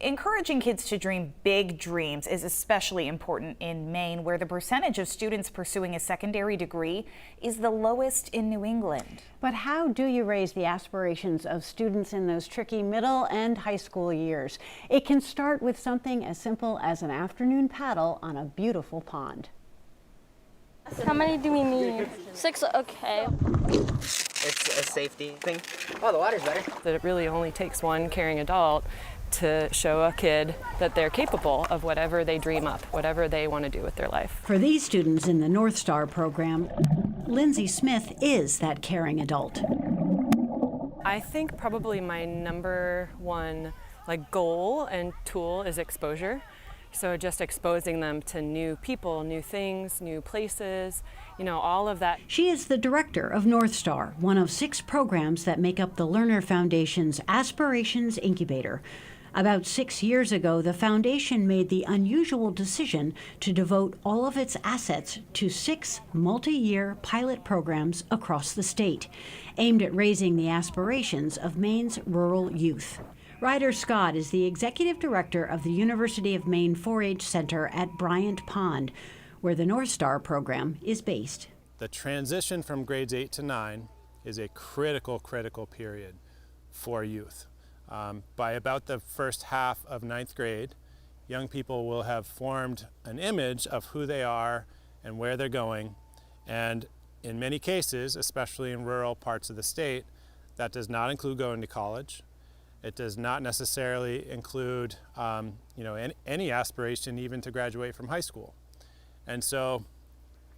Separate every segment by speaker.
Speaker 1: Encouraging kids to dream big dreams is especially important in Maine, where the percentage of students pursuing a secondary degree is the lowest in New England.
Speaker 2: But how do you raise the aspirations of students in those tricky middle and high school years? It can start with something as simple as an afternoon paddle on a beautiful pond.
Speaker 3: How many do we need? 6, okay.
Speaker 4: It's a safety thing. Oh, the water's better.
Speaker 5: That it really only takes one caring adult to show a kid that they're capable of whatever they dream up, whatever they want to do with their life.
Speaker 2: For these students in the North Star program, Lindsay Smith is that caring adult.
Speaker 5: I think probably my number one goal and tool is exposure. So just exposing them to new people, new things, new places, all of that.
Speaker 2: She is the director of North Star, one of 6 programs that make up the Lerner Foundation's Aspirations Incubator. About 6 years ago, the foundation made the unusual decision to devote all of its assets to 6 multi-year pilot programs across the state, aimed at raising the aspirations of Maine's rural youth. Ryder Scott is the executive director of the University of Maine 4-H Center at Bryant Pond, where the North Star program is based.
Speaker 6: The transition from grades 8 to 9 is a critical period for youth. By about the first half of 9th grade, young people will have formed an image of who they are and where they're going. And in many cases, especially in rural parts of the state, that does not include going to college. It does not necessarily include any aspiration even to graduate from high school. And so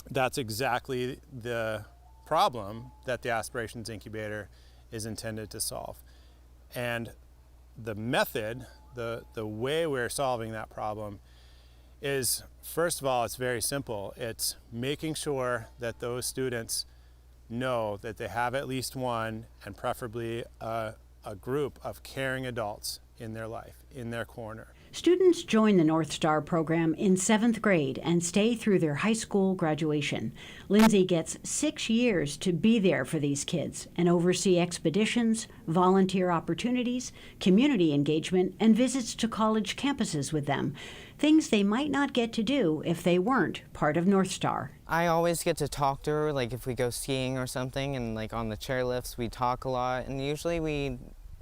Speaker 6: that's exactly the problem that the Aspirations Incubator is intended to solve. And the method, the way we're solving that problem is, first of all, it's very simple. It's making sure that those students know that they have at least one, and preferably a group of caring adults in their life, in their corner.
Speaker 2: Students join the North Star program in 7th grade and stay through their high school graduation. Lindsay gets 6 years to be there for these kids and oversee expeditions, volunteer opportunities, community engagement, and visits to college campuses with them, things they might not get to do if they weren't part of North Star.
Speaker 4: I always get to talk to her, if we go skiing or something, and on the chairlifts we talk a lot, and usually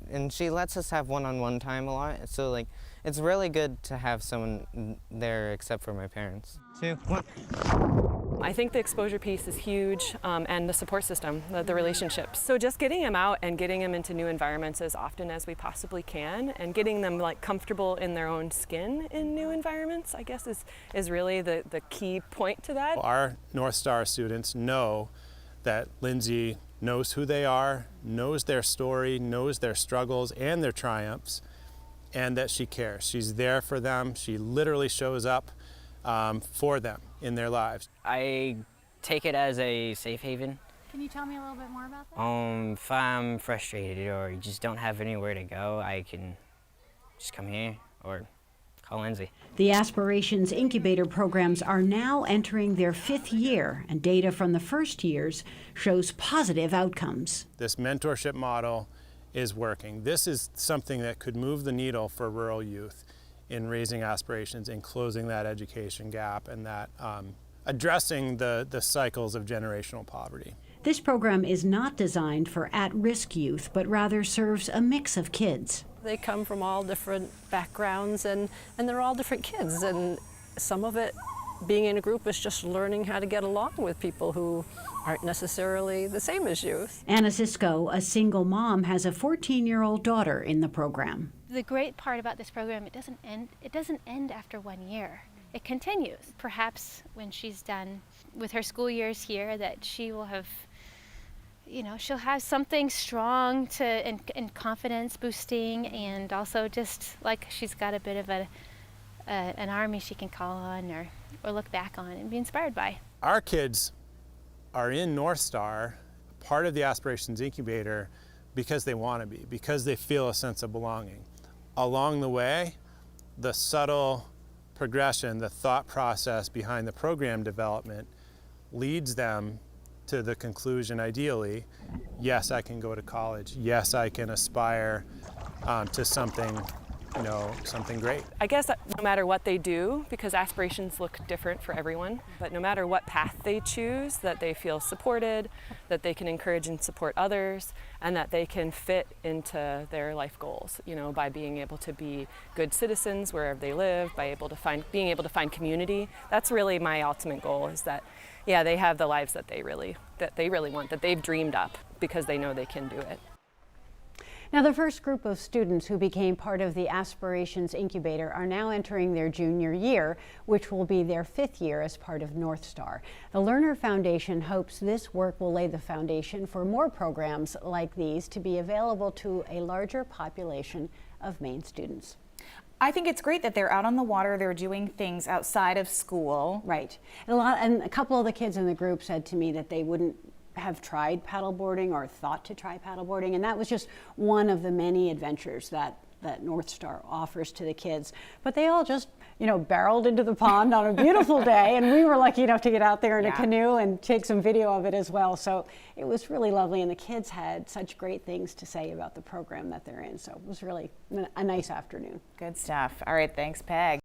Speaker 4: and she lets us have one-on-one time a lot, so it's really good to have someone there except for my parents. 2, 1.
Speaker 5: I think the exposure piece is huge, and the support system, the relationships. So just getting them out and getting them into new environments as often as we possibly can, and getting them comfortable in their own skin in new environments, I guess is really the key point to that.
Speaker 6: Our North Star students know that Lindsay knows who they are, knows their story, knows their struggles and their triumphs, and that she cares. She's there for them. She literally shows up for them in their lives.
Speaker 7: I take it as a safe haven.
Speaker 8: Can you tell me a little bit more about that?
Speaker 7: If I'm frustrated or you just don't have anywhere to go, I can just come here or call Lindsay.
Speaker 2: The Aspirations Incubator programs are now entering their 5th year, and data from the first years shows positive outcomes.
Speaker 6: This mentorship model is working. This is something that could move the needle for rural youth in raising aspirations and closing that education gap, and that addressing the cycles of generational poverty.
Speaker 2: This program is not designed for at-risk youth, but rather serves a mix of kids.
Speaker 9: They come from all different backgrounds, and they're all different kids, and some of it, being in a group, is just learning how to get along with people who aren't necessarily the same as you.
Speaker 2: Anna Sisko, a single mom, has a 14-year-old daughter in the program.
Speaker 8: The great part about this program, it doesn't end after 1 year. It continues. Perhaps when she's done with her school years here, that she will have, she'll have something strong and confidence boosting, and also just she's got a bit of an army she can call on or look back on and be inspired by.
Speaker 6: Our kids are in North Star, part of the Aspirations Incubator, because they want to be, because they feel a sense of belonging. Along the way, the subtle progression, the thought process behind the program development leads them to the conclusion, ideally, yes, I can go to college. Yes, I can aspire to something something great.
Speaker 5: I guess that no matter what they do, because aspirations look different for everyone, but no matter what path they choose, that they feel supported, that they can encourage and support others, and that they can fit into their life goals, by being able to be good citizens wherever they live, being able to find community. That's really my ultimate goal, is that, they have the lives that they really want, that they've dreamed up, because they know they can do it.
Speaker 2: Now, the first group of students who became part of the Aspirations Incubator are now entering their junior year, which will be their 5th year as part of North Star. The Lerner Foundation hopes this work will lay the foundation for more programs like these to be available to a larger population of Maine students.
Speaker 1: I think it's great that they're out on the water, they're doing things outside of school.
Speaker 2: Right. And a couple of the kids in the group said to me that they wouldn't have tried paddleboarding or thought to try paddleboarding, and that was just one of the many adventures that North Star offers to the kids. But they all just, barreled into the pond on a beautiful day, and we were lucky enough to get out there in a canoe and take some video of it as well. So it was really lovely, and the kids had such great things to say about the program that they're in. So it was really a nice afternoon.
Speaker 1: Good stuff. All right, thanks, Peg.